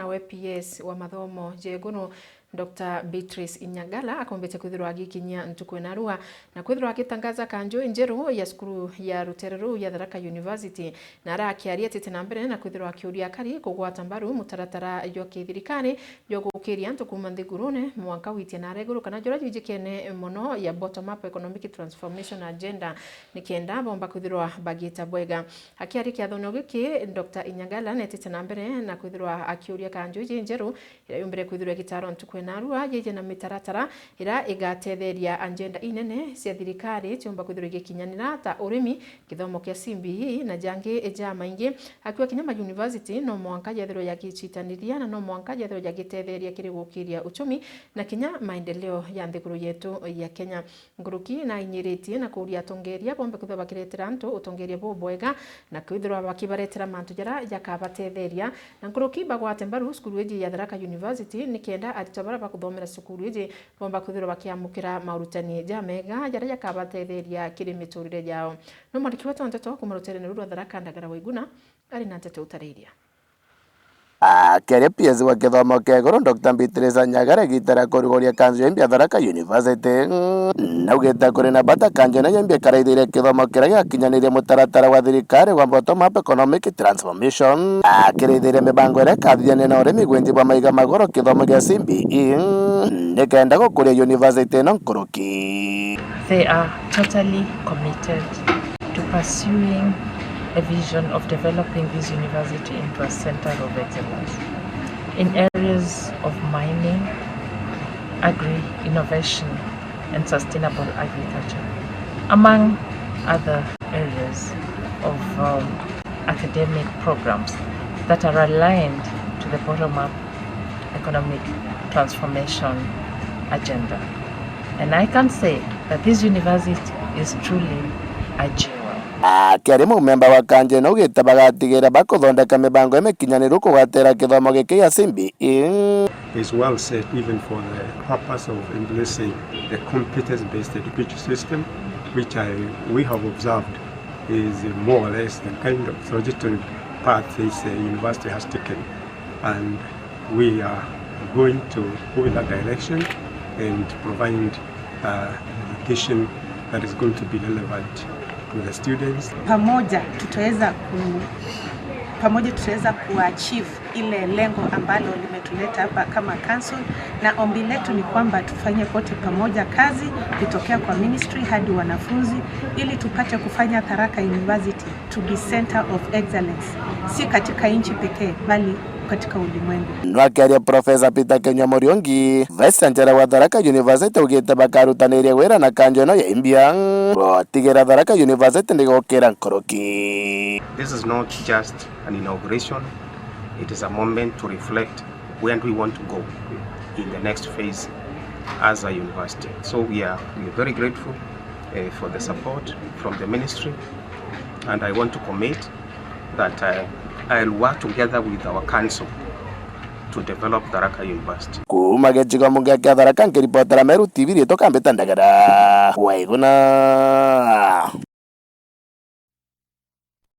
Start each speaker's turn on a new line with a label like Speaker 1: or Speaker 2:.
Speaker 1: na PS wa mathomo Jegunu Dr. Beatrice Inyangala akombete kwithirwa agikinyia ntuku na Arua na kwithirwa agitangaza kanjo njeru ya skuru ya Rutereru ya Tharaka University na arakiaria tete na mbere na kwithirwa akiuria kari kugwata mbaru mutaratara yo kithirikari yo gukiria ntuku manthigurune mwanka witie na reguru kana jora jijikene mono ya bottom up economic transformation agenda nikenda bomba kwithirwa bagita bwega akiari kia thono giki Dr. Inyangala netete na mbere na kwithirwa akiuria kanjo njeru ira yumbere kwithirwa gitaro ntuku na Arua yeje na mitaratara ira igatetheria agenda inene cia thirikari tiomba kwithirwa gikinyanira ta urimi githomo kia CBE na jangi eja maingi akiwa kinyama university no mwanka yethero ya gichitaniria na no mwanka yethero ya gitetheria kirigukiria uchumi na kinya maendeleo ya nthiguru yetu ya Kenya nguruki na inyiritie na kuria tongeria bombe kwithirwa bakiretera ntu utongeria bubwega na kwithirwa bakibaretera mantu jara yakabatetheria na nguruki bagwate mbaru skuru eji ya Tharaka University nikenda atitobara bakuthomera sukuru eji bomba kwithirwa bakiamukira maurutani jamega jara yakabatetheria kiri miturire yao no mwandiki wetu nteto kumurutere rwa Tharaka Ndagara Waiguna ari na nteto utariria
Speaker 2: Kere PS wa kithomo kia iguru Dr. Beatrice Inyangala gitara kurigoria kanjo ya Tharaka University naugite kuri na bata kanjo na yambia karaithire kithomo kiria giakinyanirie mutaratara wa thirikari wa bottom up economic transformation akiraithire mibango iria kathiane na urimi gwinjibwa maiga magoro kithomo gia CBE nikenda gukuria university no nkuruki.
Speaker 3: They are totally committed to pursuing a vision of developing this university into a center of excellence in areas of mining, agri-innovation, and sustainable agriculture, among other areas of academic programs that are aligned to the bottom-up economic transformation agenda. And I can say that this university is truly a jewel.
Speaker 2: Keri mumemba wa kanje no gita bagatigira bakuthondeka mibango emikinyaniru kugatera kithomo giki ya CBE
Speaker 4: is well set even for the purpose of embracing the competence-based education system, which we have observed is more or less the kind of trajectory path this university has taken, and we are going to go in that direction and provide education that is going to be relevant to the students.
Speaker 5: Pamoja tutaweza kuachieve ile lengo ambalo limetuleta hapa kama council, na ombi letu ni kwamba tufanye kote pamoja kazi kutokea kwa ministry hadi wanafunzi ili tupate kufanya Tharaka University to be center of excellence, si katika nchi pekee bali katika ulimwengu.
Speaker 2: Nwakiaria Professor Peter Kenywa Muriongi Vice Chancellor wa Tharaka University ugite bakarutaniria wira na kanjo no ya imbia tigira Tharaka University ndigokira nkoroki.
Speaker 6: This is not just an inauguration, it is a moment to reflect where we want to go in the next phase as a university. So we are very grateful for the support from the ministry, and I want to commit that I'll work together with our council to develop Tharaka University.
Speaker 2: Kuma gechigo munga kia Tharaka nkiripotera Meru TV rito Kambeta Ndagara Waiguna.